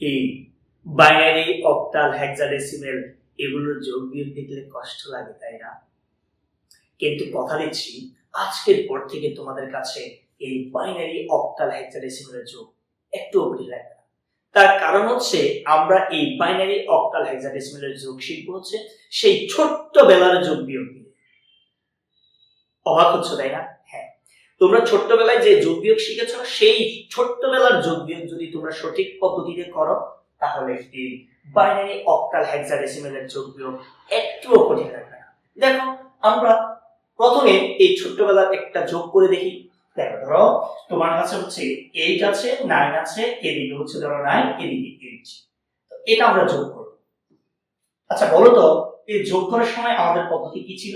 কি binary, octal, hexadecimal এগুলোর যোগ বিয়োগ দেখলে কষ্ট লাগে, তাই না? কিন্তু কথা দিচ্ছি, আজকের পর থেকে তোমাদের কাছে এই বাইনারি, অক্টাল, হেক্সাডেসিমেলের যোগ একটু কঠিন লাগবে না। তার কারণ হচ্ছে আমরা এই বাইনারি, অক্টাল, হেক্সাডেসিমেলের যোগ শিখবো হচ্ছে সেই ছোট্টবেলার যোগ বিয়োগ দিয়ে। অবাক হচ্ছে, তাই না? হ্যাঁ, তোমরা ছোট্টবেলায় যে যোগ বিয়োগ শিখেছ সেই ছোট্টবেলার যোগ বিয়োগ যদি তোমরা সঠিক পদ্ধতিতে করো তাহলে এই বাইনারি, অক্টাল, হেক্সাডেসিমেলের যোগ বিয়োগ একটুও কঠিন লাগবে না। দেখো, আমরা প্রথমে এই ছোট্টবেলার একটা যোগ করে দেখি। দেখো, ধরো তোমার কাছে হচ্ছে 8 আছে, 9 আছে, এদিকে হচ্ছে ধরো 9, এদিকে 8। তো এটা আমরা যোগ করব। আচ্ছা বলো তো, এই যোগ করার সময় আমাদের পদ্ধতি কি ছিল?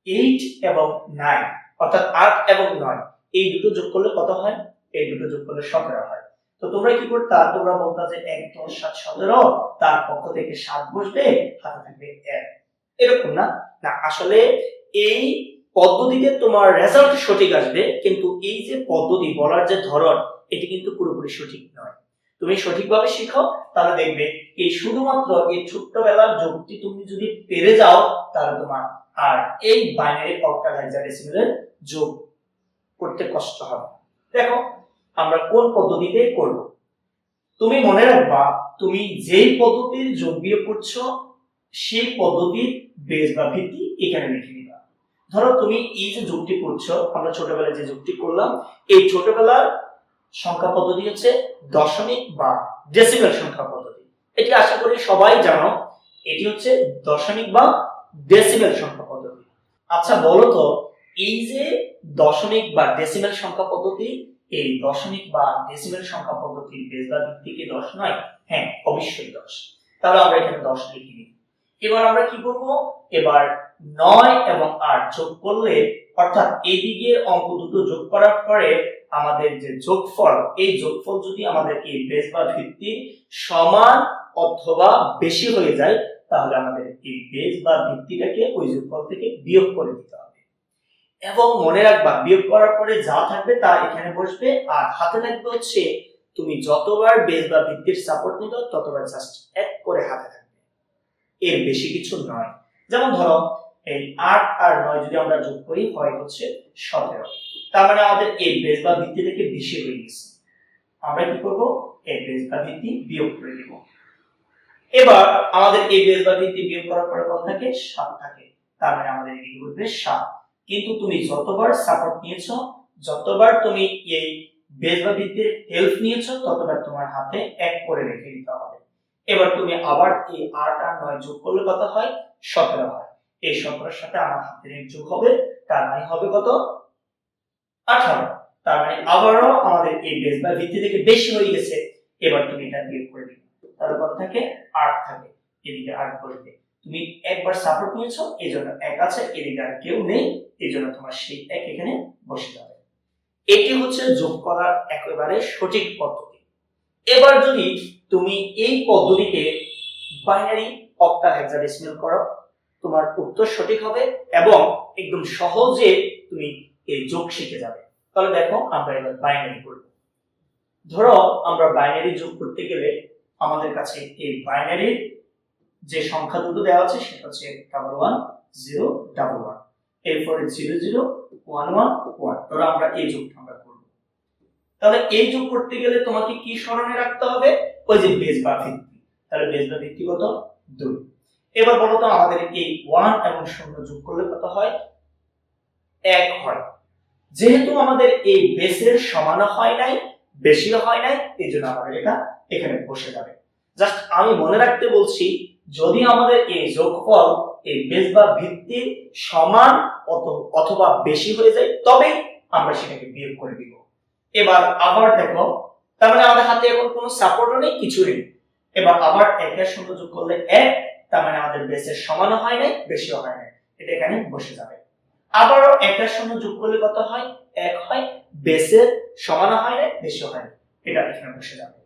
8 এবং 9 অর্থাৎ 8 এবং 9 এই দুটো যোগ করলে কত হয়? এই দুটো যোগ করলে 17 হয়। তো তোমরা কি করতা? তোমরা বলতা যে 1 10 7 17, তার পক্ষ থেকে 7 বসবে, হাতে থাকবে 1। এরকম না, না আসলে এই পদ্ধতিতে তোমার রেজাল্ট সঠিক আসবে, কিন্তু এই যে পদ্ধতি বলার যে ধরন এটি কিন্তু পুরোপুরি সঠিক নয়। তুমি সঠিকভাবে শিখো তাহলে দেখবে এই শুধুমাত্র এই ছোট্টবেলার যোগটি তুমি যদি পেরে যাও তাহলে তোমার আর এই বাইনারি, অক্টাল, হেক্সাডেসিমেলের যোগ করতে কষ্ট হবে। দেখো আমরা কোন পদ্ধতিতে করব। তুমি মনে রাখবা, তুমি যেই পদ্ধতির যোগ বিয়োগ করছো সেই পদ্ধতির বেস বা ভিত্তি এখানে লিখে নিবা। ধরো তুমি এই যে যোগটি করছো, আমরা ছোটবেলায় যে যোগটি করলাম, এই ছোটবেলার সংখ্যা পদ্ধতি হচ্ছে দশমিক বা ডেসিমেল সংখ্যা পদ্ধতি। এটি আশা করি সবাই জানো, এটি হচ্ছে দশমিক বা ডেসিমেল সংখ্যা পদ্ধতি। আচ্ছা বলো তো, এই যে দশমিক বা ডেসিমেল সংখ্যা পদ্ধতি, এই দশমিক বা ডেসিমেল সংখ্যা পদ্ধতির বেস বা ভিত্তি কি 10 নয়? হ্যাঁ, অবশ্যই 10। তাহলে আমরা এখানে 10 লিখে নিই। এবার আমরা কি করব? এবার 9 এবং 8 যোগ করলে, অর্থাৎ এদিকে অঙ্ক দুটো যোগ করার পরে আমাদের যে যোগফল, এই যোগফল যদি আমাদের এই বেস বা ভিত্তির সমান অথবা বেশি হয়ে যায় তাহলে আমাদের এই বেস বা ভিত্তিটাকে ওই যোগফল থেকে বিয়োগ করে দিতে হবে। এবং মনে রাখবা, বিয়োগ করার পরে যা থাকবে তা এখানে বসবে, আর হাতে থাকবে হচ্ছে তুমি যতবার বেস বা ভিত্তির সাপোর্ট নিবে ততবার জাস্ট এক করে হাতে থাকবে, এর বেশি কিছু নয়। যেমন ধরো এই 8 আর 9 যদি আমরা যোগ করি হয় হচ্ছে 17। তার মানে আমাদের এই বেস বা ভিত্তি থেকে বেশি হয়ে গেছে। আমরা কি করব? এই বেস বা ভিত্তি বিয়োগ করে দিব। এবার আমাদের এই বেস বা ভিত্তি বিয়োগ করার পরে কত থাকে? 7 থাকে। তার মানে আমাদের এদিকে বসবে 7। কিন্তু তুমি যতবার সাপোর্ট নিয়েছো, যতবার তুমি এই বেস বা ভিত্তির হেল্প নিয়েছো, ততবার তোমার হাতে এক করে রেখে দিতে হবে। এবার তুমি আবার এই 8 আর 9 যোগ করলে কত হয়? 17 হয়। এই 17 এর সাথে আমার হাতের এক যোগ হবে, তার মানে হবে কত? 18। তার মানে আবারও আমাদের এই বেস বা ভিত্তি থেকে বেশি হয়ে গেছে। এবার তুমি এটা বিয়োগ করে দিবে, তাহলে কত থাকে? 8 থাকে। এদিকে 8 বসবে। তুমি একবার সাপোর্ট নিয়েছো এইজন্য 1 আছে, এদিকে আর কেউ নেই এইজন্য তোমার সেই 1 এখানে বসে যাবে। এটি হচ্ছে যোগ করার একেবারে সঠিক পদ্ধতি। এবার যদি তুমি এই পদ্ধতিতে বাইনারি, অক্টাল, হেক্সাডেসিমেল করো, তোমার উত্তর সঠিক হবে এবং একদম সহজে তুমি এই যোগ শিখে যাবে। তাহলে দেখো আমরা এবার বাইনারি করব। ধরো আমরা বাইনারি যোগ করতে গেলে আমাদের কাছে এই বাইনারির যে সংখ্যা দুটো দেওয়া আছে সেটা হচ্ছে 111011, এরপরে 001111। ধরো আমরা এই যোগটা আমরা করব। তাহলে এই যোগ করতে গেলে তোমাকে কি স্মরণে রাখতে হবে? ওই যে বেস বা ভিত্তি। তাহলে বেস বা ভিত্তি কত? 2। এবার বলো তো আমাদের এই 1 এবং 0 যোগ করলে কত হয়? 1 হয়। যেহেতু আমাদের এই বেসের সমানও হয় নাই, বেশিও হয় নাই, এইজন্য আমাদের এটা এখানে বসে যাবে। জাস্ট আমি মনে রাখতে বলছি, যদি আমাদের এই যোগফল এই বেস বা ভিত্তির সমান অথবা বেশি হয়ে যায় তবে আমরা সেটাকে বিয়োগ করে দিব। এবার আবার দেখো, তার মানে আমাদের হাতে এখন কোনো সাপোর্টও নেই, কিছু নেই। এবার আবার 1 এর সঙ্গে যোগ করলে 1, তার মানে আমাদের বেসের সমানও হয় নাই, বেশিও হয় নাই, এটা এখানে বসে যাবে। আবারও 1 এর সঙ্গে যোগ করলে কত হয়? 1 হয়, বেসের সমানও হয় নাই, বেশিও হয় নাই, এটা এখানে বসে যাবে।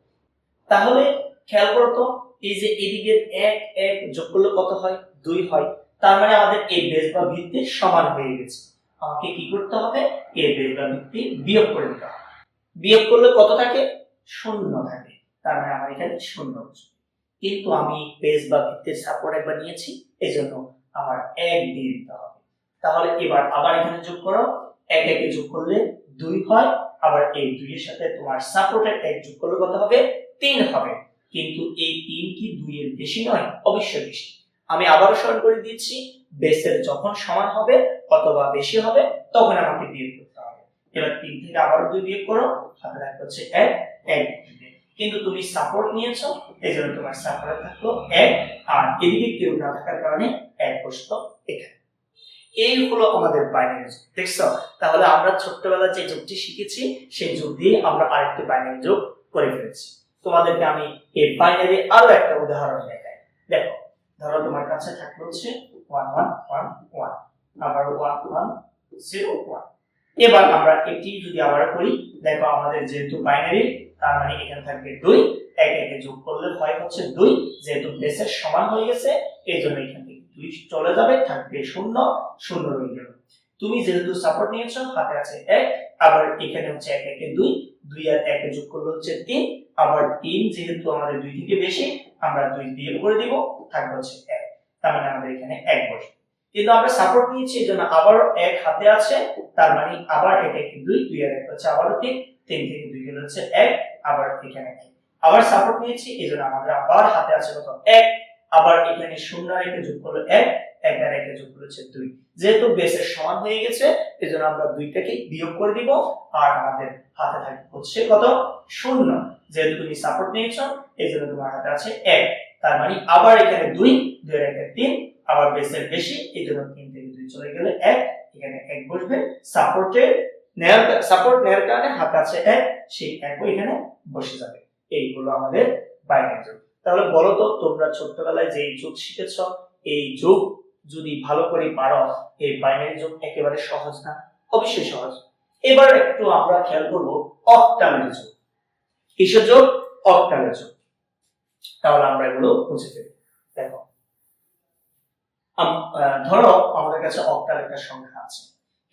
তাহলে খেয়াল করো তো, এই যে এদিকে 1 1 যোগ করলে কত হয়? 2 হয়। তার মানে আমাদের এই বেস বা ভিত্তি সমান হয়ে গেছে। আমাকে কি করতে হবে? এই বেস বা ভিত্তি বিয়োগ করে দিতে হবে। বিয়োগ করলে কত থাকে? শূন্য থাকে, তার মানে আমার এখানে শূন্য বসবে। কিন্তু আমি বেস বা ভিত্তির সাপোর্ট একবার নিয়েছি, এই জন্য আমার 1 দিয়ে দিতে হবে। তাহলে এবার আবার এখানে যোগ করো, 1 1 যোগ করলে 2 হয়, আবার এই 2 এর সাথে তোমার সাপোর্টের 1 যোগ করলে কত হবে? 3 হবে। কিন্তু এই 3 কি 2 এর বেশি নয়? অবশ্যই বেশি। আমি আবারও স্মরণ করে দিচ্ছি, বেসের যখন সমান হবে অথবা বেশি হবে তখন আমাকে বিয়োগ করতে হবে। এবার 3 থেকে আবার 2 বিয়োগ করো, হাতে থাকবে হচ্ছে 1 1। কিন্তু তুমি সাপোর্ট নিয়েছো, এইজন্য তোমার সাপোর্টে থাকলো 1, আর এদিকে কেউ না থাকার কারণে 1 বসলো এখানে। এই হলো আমাদের বাইনারি যোগ। দেখছো? তাহলে আমরা ছোট্টবেলায় যে যোগটি শিখেছি সেই যোগ দিয়ে আমরা আরেকটি বাইনারি যোগ করে ফেলেছি। তোমাদেরকে আমি এই বাইনারি আরো একটা উদাহরণ দেখাই। দেখো, ধরো তোমার কাছে থাকলো হচ্ছে 1 1 1 1, আবার 1 1 0 1। এবার আমরা এটি যদি আবার করি, দেখো আমাদের যেহেতু বাইনারি, তার মানে এখানে থাকবে 2, 1 1 যোগ করলে হয় হচ্ছে 2, যেহেতু বেসের সমান হয়ে গেছে এইজন্য এখান থেকে 2 চলে যাবে, থাকবে 0 0 রয়ে গেল। তুমি যেহেতু সাপোর্ট নিয়েছো, হাতে আছে 1, আবার এখানে হচ্ছে 1 1 2, 2 আর 1 যোগ করলে হচ্ছে 3, আবার 3 যেহেতু আমাদের 2 থেকে বেশি, আমরা 2 বিয়োগ করে দিব, থাকবে হচ্ছে 1। তার মানে আমাদের এখানে 1 বসবে। কিন্তু আমরা সাপোর্ট নিয়েছি এজন্য আবার 1 হাতে আছে, তার মানে আবার 1 1 2, 2 আর 1 হচ্ছে আবার 3, 3 থেকে 2 গেল হচ্ছে 1, আবার এখানে 1। আবার সাপোর্ট নিয়েছি এজন্য আমাদের আবার হাতে আছে কত? 1, আবার এখানে 0 আর 1 যোগ করলে 1, 1 আর 1 যোগ করলে হচ্ছে 2। যেহেতু বেসের সমান হয়ে গেছে এজন্য আমরা 2টাকে বিয়োগ করে দিব, আর আমাদের হাতে থাকবে হচ্ছে কত? 0। যেহেতু তুমি সাপোর্ট নিয়েছো এজন্য তোমার হাতে আছে 1, তার মানে আবার এখানে 2, 2 আর 1 3, আবার বেসের বেশি এজন্য 3 থেকে 2 চলে গেলে 1, এখানে 1 বসবে। সাপোর্ট নেয়ার কারণে হাতে আছে 1, সেই 1ও এখানে বসে যাবে। এই হলো আমাদের বাইনারি যোগ। তাহলে বলো তো, তোমরা ছোটবেলায় যে যোগ শিখেছো, এই যোগ যদি ভালো করে পারো, এই বাইনারি যোগ একেবারে সহজ না? অবশ্যই সহজ। এবার একটু আমরা খেয়াল করব অক্টালের যোগ। কিসের যোগ? অক্টালের যোগ। তাহলে আমরা এগুলো বুঝে ফেলি। দেখো, ধরো আমাদের কাছে অক্টাল একটা সংখ্যা আছে।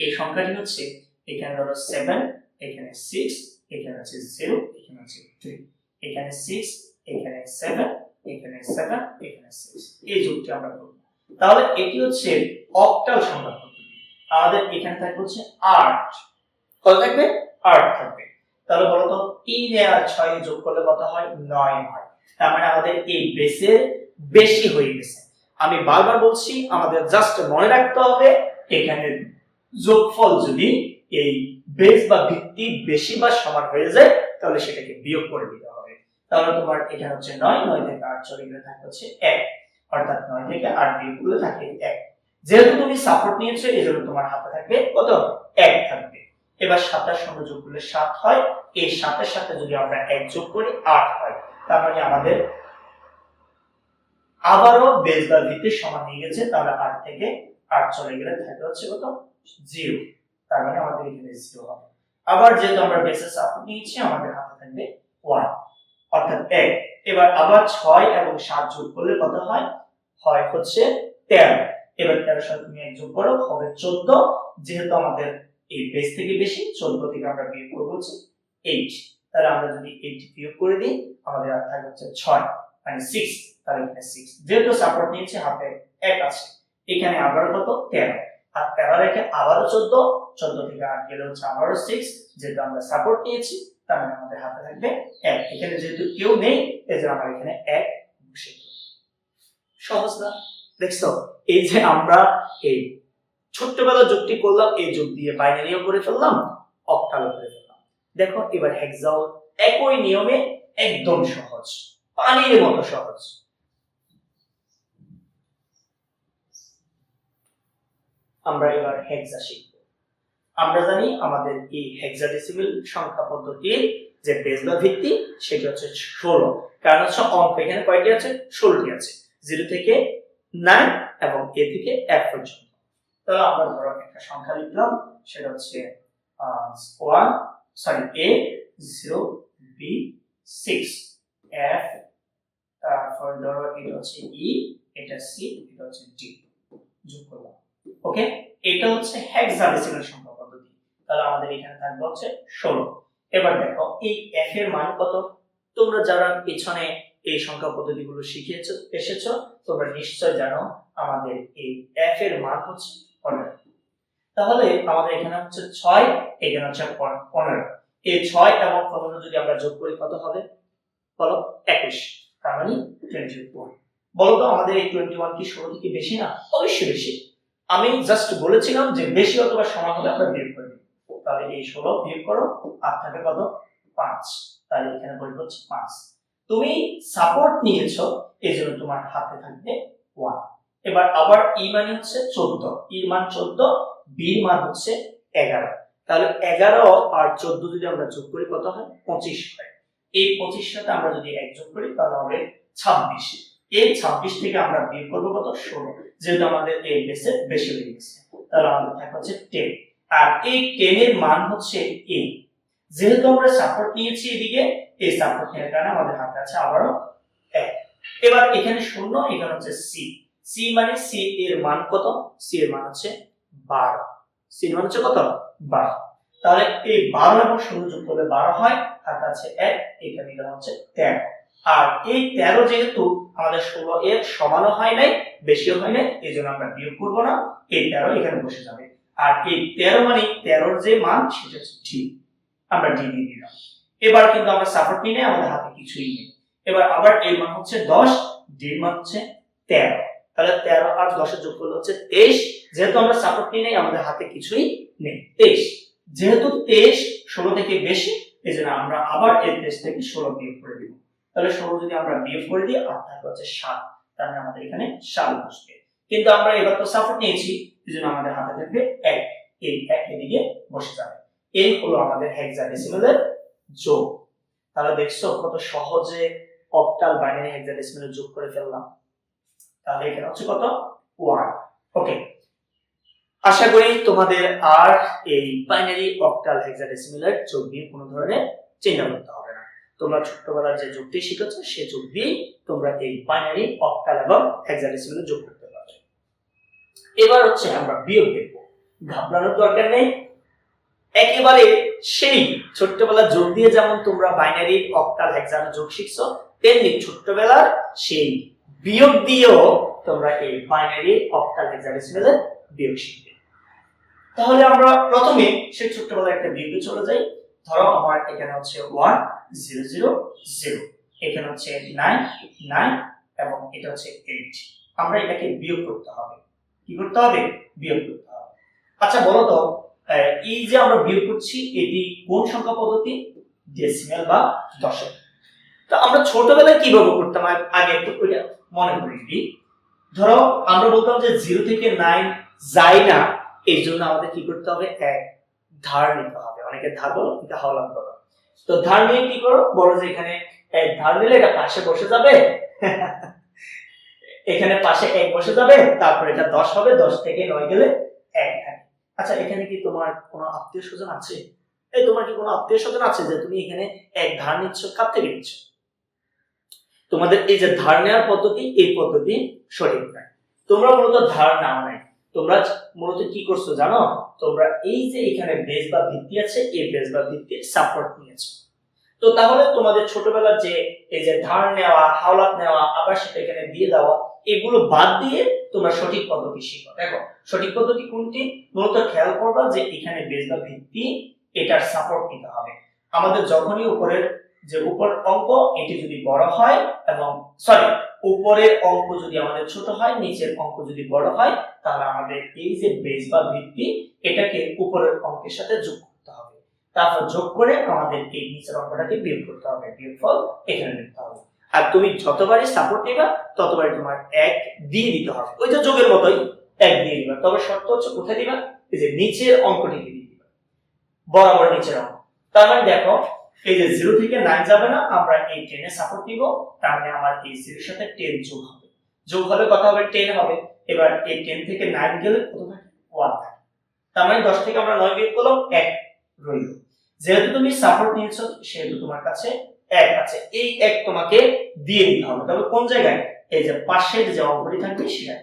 এই সংখ্যাটি হচ্ছে এখানে ধরো 7, এখানে 6, এখানে আছে 0, এখানে আছে 3, এখানে 6, এখানে 7, এখানে 7, এখানে 6। এই যোগটি আমরা করব। তাহলে এটি হচ্ছে অক্টাল সংখ্যা পদ্ধতি। আমাদের এখানে থাকবে হচ্ছে 8। কত থাকবে? 8 থাকবে। তাহলে বলো তো 3 আর 6 যোগ করলে কত হয়? 9 হয়। তার মানে আমাদের এই বেসের বেশি হয়ে গেছে। আমি বারবার বলছি, আমাদের জাস্ট মনে রাখতে হবে এখানে যোগফল যদি এই বেস বা ভিত্তি বেশি বা সমান হয়ে যায় তাহলে সেটাকে বিয়োগ করে দিতে হবে। তাহলে তোমার এখানে হচ্ছে 9, 9 থেকে 8 চলে গেলে থাকে হচ্ছে 1, অর্থাৎ 9 থেকে 8 বিয়োগ করলে থাকে 1। যেহেতু তুমি সাপোর্ট নিয়েছো এজন্য তোমার হাতে থাকবে কত? 1 থাকবে। এবার 7 এর সঙ্গে যোগ করলে 7 হয়, এই 7 এর সাথে যদি আমরা 1 যোগ করি 8 হয়। তার মানে আমাদের আবারও বেস বা ভিত্তির সমান হয়ে গেছে। তাহলে 8 থেকে 8 চলে গেলে থাকে হচ্ছে কত? 0। তার মানে আমাদের এখানে 0 হবে। আবার যেহেতু আমরা বেসের সাপোর্ট নিয়েছি আমাদের হাতে থাকবে 1, অর্থাৎ 1। এবার আবার 6 এবং 7 যোগ করলে কত হয়? হয় হচ্ছে 13। এবার 13 সাথে তুমি 1 যোগ করো, হবে 14। যেহেতু আমাদের এই বেস থেকে বেশি, 14 থেকে আমরা বিয়োগ করব হচ্ছে 8। তাহলে আমরা যদি 8 বিয়োগ করে দিই আমাদের আর থাকে হচ্ছে 6, মানে 6। তাহলে এখানে 6, যেহেতু সাপোর্ট নিয়েছে হাতে 1 আছে, এখানে আবার কত? 13, আর 13 রেখে আবারও 14, 14 থেকে 8 গেলে হচ্ছে আবারও 6। যেহেতু আমরা সাপোর্ট নিয়েছি তার মানে আমাদের হাতে থাকবে 1। এখানে যেহেতু কেউ নেই এজন্য আমরা এখানে 1 বসিয়ে দেব। সহজ না? দেখছো, এই যে আমরা এই ছোট্টবেলা যোগটি করলাম, এই যোগ দিয়ে বাইনারিও করে ফেললাম, অক্টালও করে ফেললাম। দেখো এবার হেক্সাও একই নিয়মে একদম সহজ, পানির মতো সহজ। আমরা এবার হেক্সা শিখব। আমরা জানি আমাদের এই হেক্সাডেসিমাল সংখ্যা পদ্ধতির যে বেস বা ভিত্তি সেটা হচ্ছে 16। কারণ হচ্ছে অঙ্ক এখানে কয়টি আছে? 16টি আছে, 0 থেকে 9 এবং a থেকে f পর্যন্ত। তাহলে আমরা ধরো একটা সংখ্যা লিখলাম, সেটা হচ্ছে a 0, b 6, f, তারপর ধরো এটা হচ্ছে e, এটা c, এটা হচ্ছে d। যোগ করলাম। ওকে, এটা হচ্ছে হেক্সাডেসিমাল সংখ্যা পদ্ধতি। তাহলে আমাদের এখানে থাকবে হচ্ছে 16। এবার দেখো এই f এর মান কত? তোমরা যারা পিছনে এই সংখ্যা পদ্ধতিগুলো শিখিয়েছো এসেছো তোমরা নিশ্চয় জানো আমাদের এই f এর মান হচ্ছে 15। তাহলে আমাদের এখানে হচ্ছে 6, এখানে হচ্ছে 15। এই 6 এবং 15 যদি আমরা যোগ করি কত হবে বলো? 21, তার মানে 21। বলো তো আমাদের এই 21 কি 16 থেকে বেশি না? অবশ্যই বেশি। আমি জাস্ট বলেছিলাম যে বেশি অথবা সমান হলে আমরা বিয়োগ করি। তাহলে এই 16 বিয়োগ করো, আর থাকে কত? 5। তাহলে এখানে বসবে হচ্ছে 5। তুমি সাপোর্ট নিয়েছো এইজন্য তোমার হাতে থাকবে 1। এবার আবার ই মানে হচ্ছে 14, ই মান 14, বি মান হচ্ছে 11। তাহলে 11 আর 14 যদি আমরা যোগ করি কত হয়? 25 হয়। এই 25 সাথে আমরা যদি 1 যোগ করি তাহলে হবে 26। এই 26 থেকে আমরা বিয়োগ করব কত? 16, যেহেতু আমাদের এই বেসে বেশি হয়ে গেছে। তাহলে আমাদের থাকে হচ্ছে 10, আর এই 10 এর মান হচ্ছে a। যেহেতু আমরা সাপোর্ট নিয়েছি এদিকে, এই সাপোর্ট নেওয়ার কারণে আমাদের হাতে আছে আবারো 1। এবার এখানে 0, এখানে হচ্ছে সি। সি মানে সি এর মান কত? সি এর মান হচ্ছে 12। সি এর মান হচ্ছে কত? 12। তাহলে এই 12 এবং 0 যোগ করলে 12 হয়, হাতে আছে 1, এখানে এটা হচ্ছে 13। আর এই 13 যেহেতু আমাদের 16 এর সমানও হয় নাই বেশিও হয় নাই, এইজন্য আমরা বিয়োগ করব না, এই 13 এখানে বসে যাবে। আর এই 13 মানে 13 যে মান সেটা হচ্ছে ঠিক, আমরা ডি দিয়ে দিলাম। এবার কিন্তু আমরা সাপোর্ট নিয়ে নেই, আমাদের হাতে কিছুই নেই। এবার আবার এর মান হচ্ছে 10, ডি এর মান হচ্ছে 13। তাহলে 13 আর 10 এর যোগফল হচ্ছে 23। যেহেতু আমরা সাপোর্ট নিয়ে নেই আমাদের হাতে কিছুই নেই, 23। যেহেতু 23 16 থেকে বেশি, এজন্য আমরা আবার এই 23 থেকে 16 বিয়োগ করে দিব। তাহলে 16 যদি আমরা বিয়োগ করে দিই আর থাকে হচ্ছে 7, তার মানে আমাদের এখানে 7 বসবে। কিন্তু আমরা এবার তো সাপোর্ট নিয়েছি, এজন্য আমাদের হাতে থাকবে 1, এই 1 এদিকে বসে যাবে। এই হলো আমাদের হেক্সাডেসিমালের যোগ। তাহলে দেখছো কত সহজে অক্টাল বাইনারি হেক্সাডেসিমালের যোগ করে ফেললাম। তাহলে এখানে হচ্ছে কত? 1। ওকে, আশা করি তোমাদের আর এই বাইনারি অক্টাল হেক্সাডেসিমালের যোগ নিয়ে কোনো ধরনের চিন্তা করতে হবে না। তোমরা ছোটবেলার যে যোগটি শিখেছো সেই যোগ দিয়েই তোমরা এই বাইনারি অক্টাল এবং হেক্সাডেসিমালের যোগ করতে পারবে। এবার হচ্ছে আমরা বিয়োগ দেখব। ঘাবড়ানোর দরকার নেই, একেবারে সেই ছোট্টবেলার যোগ দিয়ে যেমন তোমরা বাইনারি অক্টাল হেক্সাডেসিমালের যোগ শিখছো, তেমনি ছোট্টবেলার সেই বিয়োগ দিয়েও তোমরা এই বাইনারি অক্টাল হেক্সাডেসিমালের বিয়োগ শিখবে। তাহলে আমরা প্রথমে সেই ছোট্টবেলার একটা বিয়োগে চলে যাই। ধরো আমার এখানে হচ্ছে 1 0 0 0, এখানে হচ্ছে 9 9 এবং এটা হচ্ছে 8। আমরা এটাকে বিয়োগ করতে হবে। কি করতে হবে? বিয়োগ করতে হবে। আচ্ছা বলো তো, এই যে আমরা বিয়োগ করছি এটি কোন সংখ্যা পদ্ধতি? ডেসিমাল বা দশক। তো আমরা ছোটবেলায় কিভাবে করতাম আগে একটু মনে করি দিই। ধরো আমরা বলতাম যে 0 থেকে 9 যায় না, এই জন্য আমাদের কি করতে হবে? এক ধার নিতে হবে। অনেকে ধার বলো, এটা হলাম বলো। তো ধার নিয়ে কি করো? বলো যে এখানে এক ধার নিলে এটা পাশে বসে যাবে, এখানে পাশে 1 বসে যাবে, তারপর এটা 10 হবে, 10 থেকে 9 গেলে 1 থাকে। আচ্ছা এখানে কি তোমার কোনো আত্মীয় স্বজন আছে? এই তোমার কি কোনো আত্মীয় স্বজন আছে যে তুমি এখানে 1 ধার নিচ্ছ? কার থেকে নিচ্ছ? তোমাদের এই যে ধার নেওয়ার পদ্ধতি, এই পদ্ধতি সঠিক নয়। তোমরা মূলত ধার নাও নাই, তোমরা মূলত কি করছো জানো? তোমরা এই যে এখানে বেস বা ভিত্তি আছে, এই বেস বা ভিত্তির সাপোর্ট নিয়েছো। তো তাহলে তোমাদের ছোটবেলার যে এই যে ধার নেওয়া, হাওলাত নেওয়া, আবার সেটা এখানে দিয়ে দেওয়া, এগুলো বাদ দিয়ে তোমরা সঠিক পদ্ধতি শিখো। দেখো সঠিক পদ্ধতি কোনটি? মূলত খেয়াল করবা যে এখানে বেস বা ভিত্তি, এটার সাপোর্ট নিতে হবে। আমাদের যখনই উপরের যে উপরের অঙ্ক এটি যদি বড় হয় এবং উপরের অঙ্ক যদি আমাদের ছোট হয়, নিচের অঙ্ক যদি বড় হয়, তাহলে আমাদের এই যে বেস বা ভিত্তি এটাকে উপরের অঙ্কের সাথে যোগ করতে হবে। তারপর যোগ করে আমাদের এই নিচের অঙ্কটাকে বিয়োগ করতে হবে, বিয়োগফল এখানে লিখতে হবে। আর তুমি যতবারই সাপোর্ট নিবা ততবারই তোমার 1 দিয়ে দিতে হবে, ওই যে যোগের মতোই 1 দিয়ে দিবা। তবে শর্ত হচ্ছে কোথায় দিবা? এই যে নিচের অঙ্কটিকে দিয়ে দিবা, বরাবর নিচের অঙ্ক। তার মানে দেখো এই যে 0 থেকে 9 যাবে না, আমরা এই 10 এ সাপোর্ট দিব, তার মানে আমার এই 0 এর সাথে 10 যোগ হবে, যোগ হলে কত হবে? 10 হবে। এবার এই 10 থেকে 9 গেলে কত থাকে? 1 থাকে। তার মানে 10 থেকে আমরা 9 বিয়োগ করলাম, 1 রইল। যেহেতু তুমি সাপোর্ট নিয়েছো সেহেতু তোমার কাছে 1 আছে, এই 1 তোমাকে দিয়ে দিতে হবে। তবে কোন জায়গায়? এই যে পাশের যে অঙ্কটি থাকবে সেটা।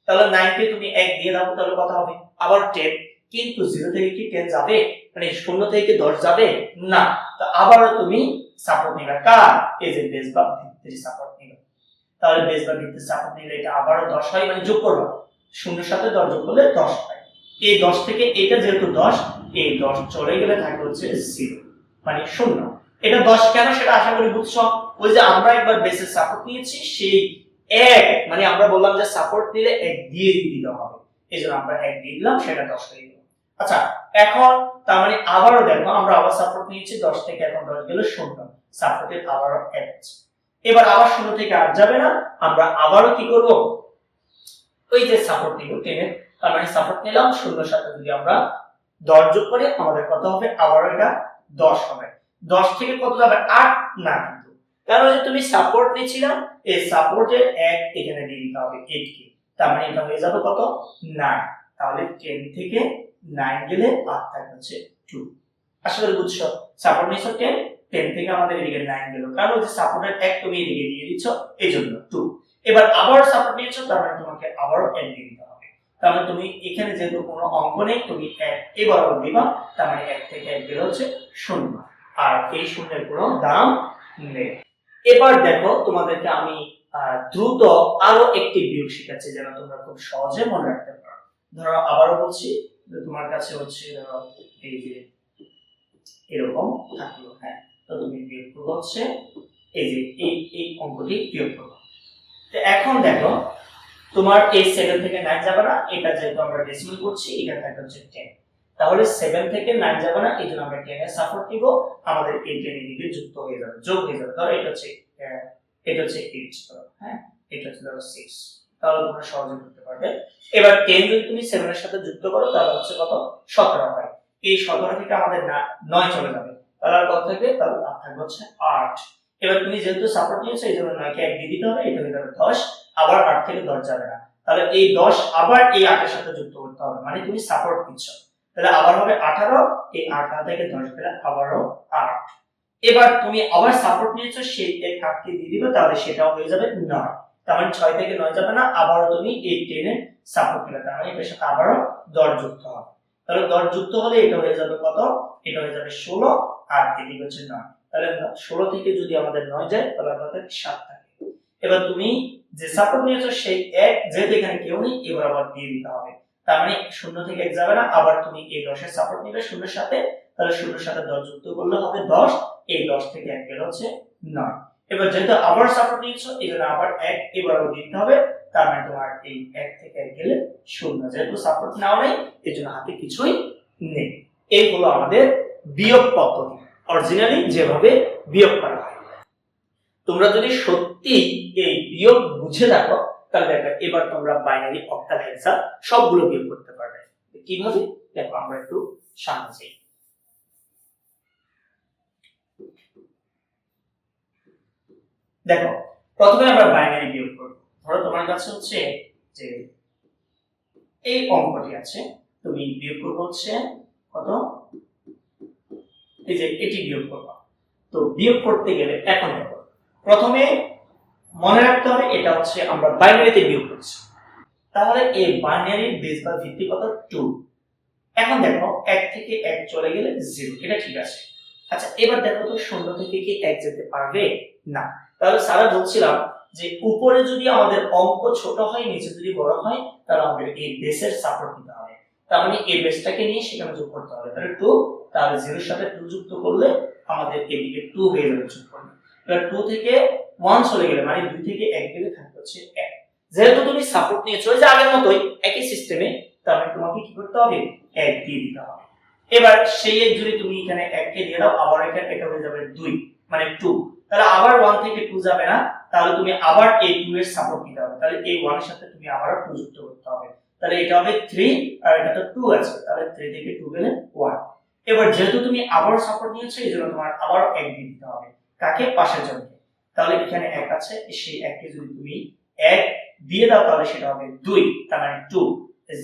তাহলে 9 কে তুমি 1 দিয়ে দাও, তাহলে কত হবে? আবার 10। কিন্তু 0 থেকে কি 10 যাবে, মানে 0 থেকে 10 যাবে না। তো আবারও তুমি সাপোর্ট নিবে কার, এই যে বেস বা ভিত্তির সাপোর্ট নিবে। তাহলে বেস বা ভিত্তির সাপোর্ট নিলে এটা আবারও 10 হয়, মানে যোগ করবা 0 এর সাথে 10 যোগ করলে 10 হয়। এই 10 থেকে এটা যেহেতু 10, এই 10 চলে গেলে থাকে হচ্ছে 0, মানে 0। এটা 10 কেন সেটা আশা করি বুঝছো। ওই যে আমরা একবার বেসের সাপোর্ট নিয়েছি, সেই 1 মানে আমরা বললাম যে সাপোর্ট নিলে 1 দিয়ে দিতে হবে, এইজন্য আমরা 1 দিয়ে দিলাম, সেটা 10 হয়ে গেল। আচ্ছা, এখন তার মানে আবারও দেখো আমরা আবার সাপোর্ট নিয়েছি, 10 থেকে এখন 10 গেল 0, সাপোর্টের আবারও 1 আছে। এবার আবার 0 থেকে 8 যাবে না, আমরা আবারও কি করব, ওই যে সাপোর্ট নিব 10 এর, তার মানে সাপোর্ট নিলাম, 0 এর সাথে যদি আমরা 10 যোগ করি আমাদের কত হবে, আবারও এটা 10 হবে। 10 থেকে কত যাবে, 8 না, কিন্তু কারণ যে তুমি সাপোর্ট নিয়েছিলা, এই সাপোর্টের 1 এখানে দিয়ে দিতে হবে 8 কে, তার মানে এটা হয়ে যাবে কত, 9। তাহলে 10 থেকে 9 গেলে আর থাকে হচ্ছে 2। আশা করি বুঝছো। সাপোর্ট নিয়েছো 10, 10 থেকে আমাদের এদিকে 9 গেল, কারণ যে সাপোর্টের 1 তুমি এদিকে দিয়ে দিচ্ছ, এইজন্য 2। এবার আবার সাপোর্ট নিয়েছো, তার মানে তোমাকে আবারও 1 দিয়ে দিতে হবে। তার মানে তুমি এখানে যেহেতু কোনো অঙ্ক নেই, তুমি 1 এবার দিবা, তার মানে 1 থেকে 1 গেলে হচ্ছে 0, আর এই শূন্যের কোনো দাম নেই। এবার দেখো তোমাদেরকে আমি দ্রুত আরো একটি বিয়োগ শিখাচ্ছি, যেন তোমরা খুব সহজে মনে রাখতে পারো। ধরো আবারও বলছি, তোমার কাছে হচ্ছে ধরো এই যে এরকম থাকলো, হ্যাঁ, তো তুমি বিয়োগ করবে হচ্ছে এই যে এই অঙ্কটি বিয়োগ করবে। তো এখন দেখো তোমার এই 7 থেকে 9 যাবে না, এটা যেহেতু আমরা ডেসিমাল করছি, এটা থাকে হচ্ছে 10। তাহলে 7 থেকে 9 যাবে না, এইজন্য আমরা 10 এর সাপোর্ট নিব, আমাদের এই 10 এর দিকে যুক্ত হয়ে যাবে, যোগ হয়ে যাবে। ধরো এটা হচ্ছে 8, হ্যাঁ, এটা হচ্ছে ধরো 6, তাহলে তোমরা সহজে করতে পারবে। এবার 10 যদি তুমি 7 এর সাথে যুক্ত করো, তাহলে হচ্ছে কত, 17 হয়। এই 17 থেকে আমাদের 9 চলে যাবে, তাহলে আর কত থাকবে, তাহলে আর থাকবে হচ্ছে 8। এবার তুমি যেহেতু সাপোর্ট নিয়েছো, এইজন্য 9 কে 1 দিয়ে দিতে হবে, এটা হয়ে যাবে 10। আবার 8 থেকে 10 যাবে না, তাহলে এই 10 আবার এই 8 এর সাথে যুক্ত করতে হবে, মানে তুমি সাপোর্ট দিচ্ছ, তাহলে আবার হবে 18, এই 18 থেকে 10 গেলে আবারও 8। এবার তুমি আবার সাপোর্ট নিয়েছো, সেই 8 কে দিয়ে দিবে, তাহলে সেটাও হয়ে যাবে 9। তার মানে 6 থেকে 9 যাবে না, আবারও তুমি এই 10 এর সাপোর্ট নিলে, তার মানে এটার সাথে আবারও 10 যুক্ত হবে, তাহলে 10 যুক্ত হলে এটা হয়ে যাবে কত, এটা হয়ে যাবে 16, আর এদিকে হচ্ছে 9। তাহলে 16 থেকে যদি আমাদের 9 যায়, তাহলে আমাদের 7 থাকে। এবার তুমি যে সাপোর্ট নিয়েছো, সেই 1 যেহেতু এখানে কেউ নেই, এবার আবার দিয়ে দিতে হবে, তার মানে 0 থেকে 1 যাবে না, আবার তুমি এই 10 এর সাপোর্ট নিবে 0 এর সাথে, তাহলে 0 এর সাথে 10 যুক্ত করলে হবে 10, এই 10 থেকে 1 গেলে হচ্ছে 9। এবার যেহেতু আবার সাপোর্ট নিয়েছো, এইজন্য আবার 1 এবারও দিতে হবে, তার মানে তোমার এই 1 থেকে 1 গেলে 0, যেহেতু সাপোর্ট নাও নেই, এজন্য হাতে কিছুই নেই। এই হলো আমাদের বিয়োগ পদ্ধতি, অরিজিনালি যেভাবে বিয়োগ করা হয়। তোমরা যদি সত্যি এই বিয়োগ বুঝে থাকো, তাহলে দেখো এবার তোমরা বাইনারি, অক্টাল, হেক্সা সবগুলো বিয়োগ করতে পারবে। কিভাবে দেখো, আমরা একটু সামনে যাই। দেখো প্রথমে আমরা বাইনারি বিয়োগ করব। ধরো তোমার কাছে হচ্ছে যে এই অঙ্কটি আছে, তুমি বিয়োগ করবে হচ্ছে কত, এই যে এটি বিয়োগ করবা। তো বিয়োগ করতে গেলে এখন দেখো প্রথমে মনে রাখতে হবে এটা হচ্ছে আমরা বাইনারিতে বিয়োগ করছি, তাহলে এই বাইনারির বেস বা ভিত্তি কত, 2। এখন দেখো 1 থেকে 1 চলে গেলে 0, এটা ঠিক আছে। আচ্ছা এবার দেখো তো 0 থেকে কি 1 যেতে পারবে না, তাহলে সারা বলছিলাম যে উপরে যদি আমাদের অঙ্ক ছোট হয়, নিচে যদি বড় হয়, তাহলে আমাদের এই বেসের সাপোর্ট নিতে হবে, তার মানে এই বেসটাকে নিয়ে সেখানে যোগ করতে হবে, তাহলে 2, তাহলে 0 এর সাথে 2 যুক্ত করলে আমাদের এদিকে 2 হয়ে যাবে যোগ করলে। এবার 2 থেকে 1 চলে গেলে, মানে 2 থেকে 1 গেলে থাকবে হচ্ছে 1। যেহেতু তুমি সাপোর্ট নিয়েছো ওই যে আগের মতোই একই সিস্টেমে, তার মানে তোমাকে কি করতে হবে, 1 দিয়ে দিতে হবে। এবার সেই 1 যদি তুমি এখানে 1 কে দিয়ে দাও, আবার এটা হয়ে যাবে 2, মানে 2, তাহলে আবার 1 থেকে 2 যাবে না, তাহলে তুমি আবার এই 2 এর সাপোর্ট নিতে হবে, তাহলে এই 1 এর সাথে তুমি আবার 2 যুক্ত করতে হবে, তাহলে এটা হবে 3, আর এটা তো 2 আছে, তাহলে 3 থেকে 2 গেলে 1। এবার যেহেতু তুমি আবার সাপোর্ট নিয়েছো, এইজন্য তোমার আবার 1 দিয়ে দিতে হবে, কাকে, পাশের জনকে, তাহলে এখানে 1 আছে, সেই 1 কে যদি তুমি 1 দিয়ে দাও, তাহলে সেটা হবে 2, তার মানে 2।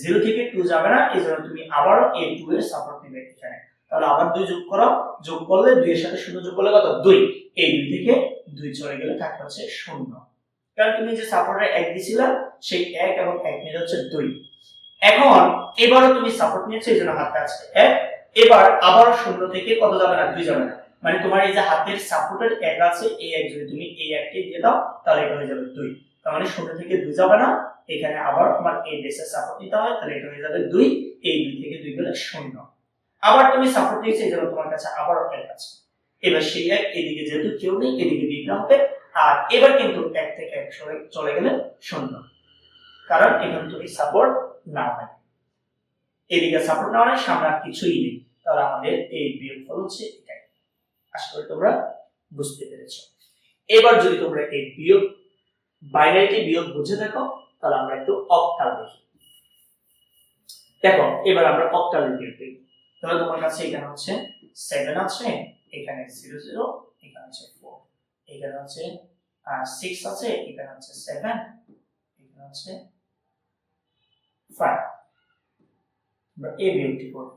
0 থেকে 2 যাবে না, এইজন্য তুমি আবার এই 2 এর সাপোর্ট নিবে এখানে, তাহলে আবার 2 যোগ করো, যোগ করলে 2 এর সাথে 0 যোগ করলে কত, 2, এই 2 থেকে 2 চলে গেলে থাকে হচ্ছে 0, কারণ তুমি যে সাপোর্টে 1 দিছিলা, সেই 1 এবং 1 মিলে হচ্ছে 2। এখন এবারও তুমি সাপোর্ট নিয়েছো, এই জন্য হাতটা আছে 1। এবার আবার 0 থেকে কত যাবে না, 2 যাবে না, মানে তোমার এই যে হাতের সাপোর্টের 1 আছে, এই 1 যদি তুমি এই 1কে দিয়ে দাও তাহলে এটা হয়ে যাবে 2। তার মানে 0 থেকে 2 যাবে না, এখানে আবার তোমার এই বেসের সাপোর্ট নিতে হয়, তাহলে এটা হয়ে যাবে 2। এই 2 থেকে 2 গেলে 0। আবার তুমি সাপোর্ট নিয়েছো, এই জন্য তোমার কাছে আবার 1 আছে। এবার সেই 1 এদিকে যেহেতু কেউ নেই, এদিকে দিতে হবে। আর এবার কিন্তু 1 থেকে 1 চলে গেলে 0, কারণ এখানে তুমি সাপোর্ট নাও নাই, এদিকে সাপোর্ট নাও নাই, সামনে আর কিছুই নেই। তাহলে আমাদের এই বিয়োগফল হচ্ছে এটাই। আশা করি তোমরা বুঝতে পেরেছো। এবার যদি তোমরা এই বিয়োগ বাইনারিটি বিয়োগ বুঝে থাকো, তাহলে আমরা একটু অক্টাল দেখি। দেখো এবার আমরা অক্টাল বিয়োগ দেখি। তাহলে তোমার কাছে এখানে হচ্ছে 7 আছে, এখানে 0 0, এখানে হচ্ছে 4, এখানে হচ্ছে 6 আছে, এখানে হচ্ছে 7, এখানে হচ্ছে 5। আমরা এই বিয়োগটি করব।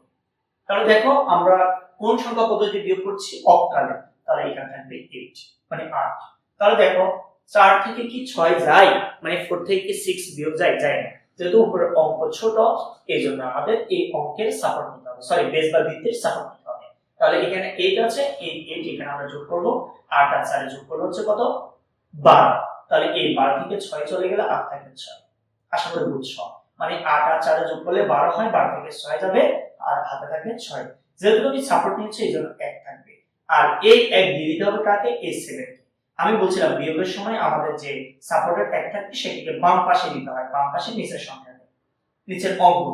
তাহলে দেখো আমরা কোন সংখ্যা পদ্ধতি বিয়োগ করছি, অক্টালে। তাহলে এখানে থাকবে 8, মানে 8। তাহলে দেখো 4 থেকে কি 6 যায়, মানে 4 থেকে কি 6 বিয়োগ যায়, যায় না। যেহেতু উপরের অঙ্ক ছোট, এইজন্য আমাদের এই অঙ্কের সাপোর্ট নিতে হবে, সরি বেস বা ভিত্তির সাপোর্ট নিতে হবে। তাহলে এখানে 8 আছে, এই 8 এখানে আমরা যোগ করব, 8 আর 4 যোগ করলে হচ্ছে কত, 12। তাহলে এই 12 থেকে 6 চলে গেলে 8 থাকে 6। আশা করি বুঝছো, মানে 8 আর 4 যোগ করলে 12 হয়, 12 থেকে 6 যাবে, আর হাতে থাকবে 6। যেহেতু তুমি সাপোর্ট নিচ্ছ, এই জন্য 1 থাকবে। আর এই 1 দিয়ে দিতে হবে কাকে, এই 7 কে। আমি বলছিলাম বিয়োগের সময় আমাদের যে সাপোর্টের 1 থাকবে সেটিকে বাম পাশে দিতে হয়, বাম পাশে নিচের সংখ্যাকে, নিচের অঙ্ক।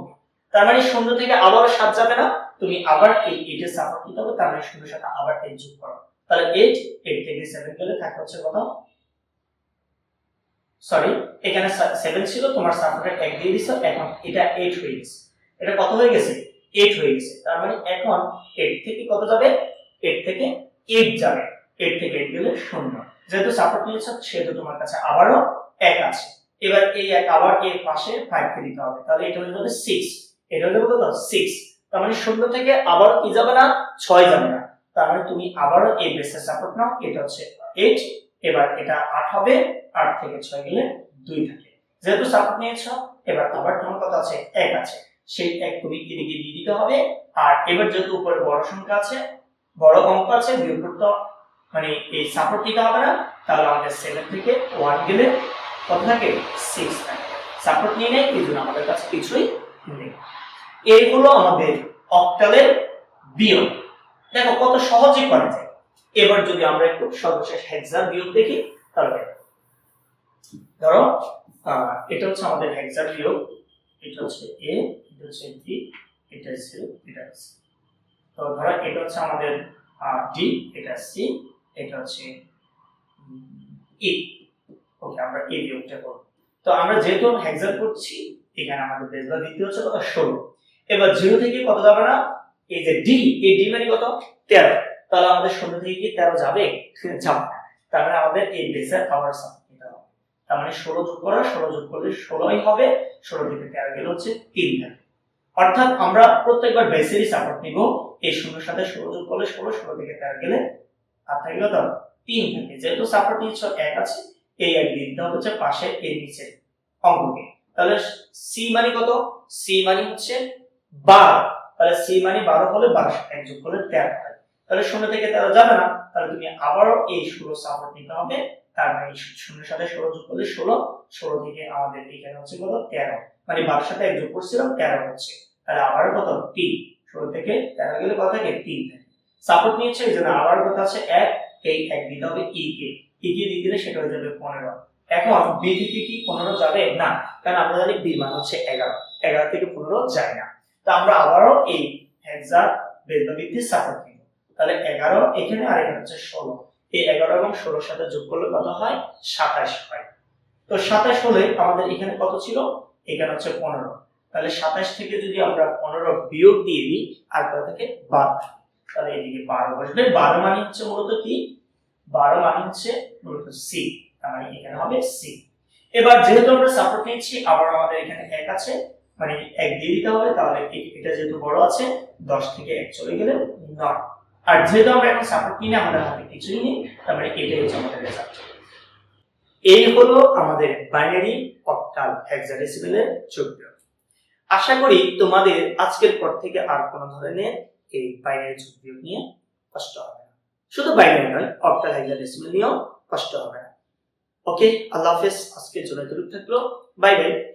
তার মানে 0 থেকে আবার 7 যাবে না, তুমি আবার এই 8 এর সাপোর্ট দিতে হবে, তার মানে 0 এর সাথে আবার 8 যোগ করো। তাহলে 8 থেকে 7 গেলে থাকে হচ্ছে কত, সরি এখানে 7 ছিল, তোমার সাপোর্টের 1 দিয়ে দিছো, এখন এটা 8 হয়ে গেছে। এটা কত হয়ে গেছে, 8 হয়ে গেছে। তার মানে এখন 8 থেকে কত যাবে, 8 থেকে 8 যাবে, 8 থেকে 8 গেলে 0। যেহেতু সাপোর্ট নিয়েছো সেহেতু তোমার কাছে আবারও 1 আছে। এবার এই 1 আবার এর পাশে 5 কে দিতে হবে, তাহলে এটা হয়ে যাবে 6, এটা হয়ে যাবে কত, 6। তার মানে 0 থেকে আবার কি যাবে না, 6 যাবে না। তার মানে তুমি আবারও এই বেসের সাপোর্ট নাও, এটা হচ্ছে 8। এবার এটা 8 হবে, 8 থেকে 6 গেলে 2 থাকে। যেহেতু সাপোর্ট নিয়েছো, এবার আবার তোমার কত আছে, 1 আছে, সেই 1 তুমি এদিকে দিয়ে দিতে হবে। আর এবার যেহেতু উপরে বড় সংখ্যা আছে, বড় অঙ্ক আছে, বিয়োগ করতে মানে এই সাপোর্ট দিতে হবে না, তাহলে আমাদের 7 থেকে 1 গেলে কত থাকে, 6 থাকে। সাপোর্ট নিয়ে নেই, এই জন্য আমাদের কাছে কিছুই নেই। এই হলো আমাদের অক্টালের বিয়োগ। দেখো কত সহজে করা যায়। এবার যদি আমরা একটু সর্বশেষ হেক্সার বিয়োগ দেখি, তাহলে ধরো এটা হচ্ছে আমাদের হেক্সার বিয়োগ, এটা হচ্ছে a, এটা হচ্ছে b, এটা 0, এটা c। তো ধরো এটা হচ্ছে আমাদের d, এটা c, এটা হচ্ছে e। ওকে, আমরা এই বিয়োগটা করব। তো আমরা যেহেতু হেক্সার করছি, এখানে আমাদের বেস বা ভিত্তি হচ্ছে কত, 16। এবার 0 থেকে কত যাবে না, এই যে d, এই d মানে কত, 13। তাহলে আমাদের 0 থেকে কি 13 যাবে, যাবে না। তার মানে আমাদের এই বেসের পাওয়ার সাপোর্ট নিতে হবে। তার মানে 16 যোগ করা, 16 যোগ করলে 16ই হবে, 16 থেকে 13 গেলে হচ্ছে 3 থাকে। অর্থাৎ আমরা প্রত্যেকবার বেসেরই সাপোর্ট নিব, এই 0 এর সাথে 16 যোগ করলে 16, 16 থেকে 13 গেলে আর থাকে কত, 3 থাকে। যেহেতু সাপোর্ট নিচ্ছ 1 আছে, এই 1 দিয়ে দিতে হচ্ছে পাশে এই নিচে অঙ্ককে। তাহলে c মানে কত, c মানে হচ্ছে 12। তাহলে c মানে 12 হলে 12 সাথে 1 যোগ করলে 13 হয়। তাহলে 0 থেকে 13 যাবে না, তাহলে তুমি আবারও এই 16 সাপোর্ট নিতে হবে। তার মানে 0 এর সাথে 16 যোগ করলে 16, 16 থেকে আমাদের এখানে হচ্ছে কত, 13, মানে 12 সাথে 1 যোগ করছিলাম 13 হচ্ছে। তাহলে আবার কত, 3। 16 থেকে 13 গেলে কত থাকে, 3 থাকে। সাপোর্ট নিয়েছে, এই জন্য আবার কত আছে, 1। এই 1 দিতে হবে e কে, e কে দিয়ে দিলে সেটা হয়ে যাবে 15। এখন b থেকে কি 15 যাবে না, কারণ আমরা জানি b মান হচ্ছে 11, 11 থেকে 15 যায় না। তো আমরা আবারও এই হেক্সার বেস বা ভিত্তির সাপোর্ট নিব। তাহলে 11 এখানে, আর এখানে হচ্ছে 16। এই 11 এবং 16 সাথে যোগ করলে কত হয়, 27 হয়। তো 27 হলে আমাদের এখানে কত ছিল, এখানে হচ্ছে 15। তাহলে 27 থেকে যদি আমরা 15 বিয়োগ দিয়ে দিই, আর কত থেকে 12, তাহলে এদিকে 12 বসবে। 12 মানে হচ্ছে মূলত কি, 12 মানে হচ্ছে মূলত c, তার মানে এখানে হবে c। এবার যেহেতু আমরা সাপোর্ট নিয়েছি, আবার আমাদের এখানে 1 আছে, মানে 1 দিয়ে দিতে হবে। তাহলে এটা যেহেতু বড় আছে, 10 থেকে 1 চলে গেলে 9। আর যেহেতু আমরা এখন সাপোর্ট নিয়ে আমাদের হাতে কিছুই নেই, তার মানে এটাই হচ্ছে আমাদের রেজাল্ট। এই হলো আমাদের বাইনারি, অক্টাল, হেক্সাডেসিমেলের যোগ বিয়োগ। আশা করি তোমাদের আজকের পর থেকে আর কোনো ধরনের এই বাইনারি যোগ বিয়োগ নিয়ে কষ্ট হবে না। শুধু বাইনারি নয়, অক্টাল হেক্সাডেসিমাল নিয়েও কষ্ট হবে না। ওকে, আল্লাহ হাফেজ। আজকের জন্য এতটুকু থাকলো। Bye bye.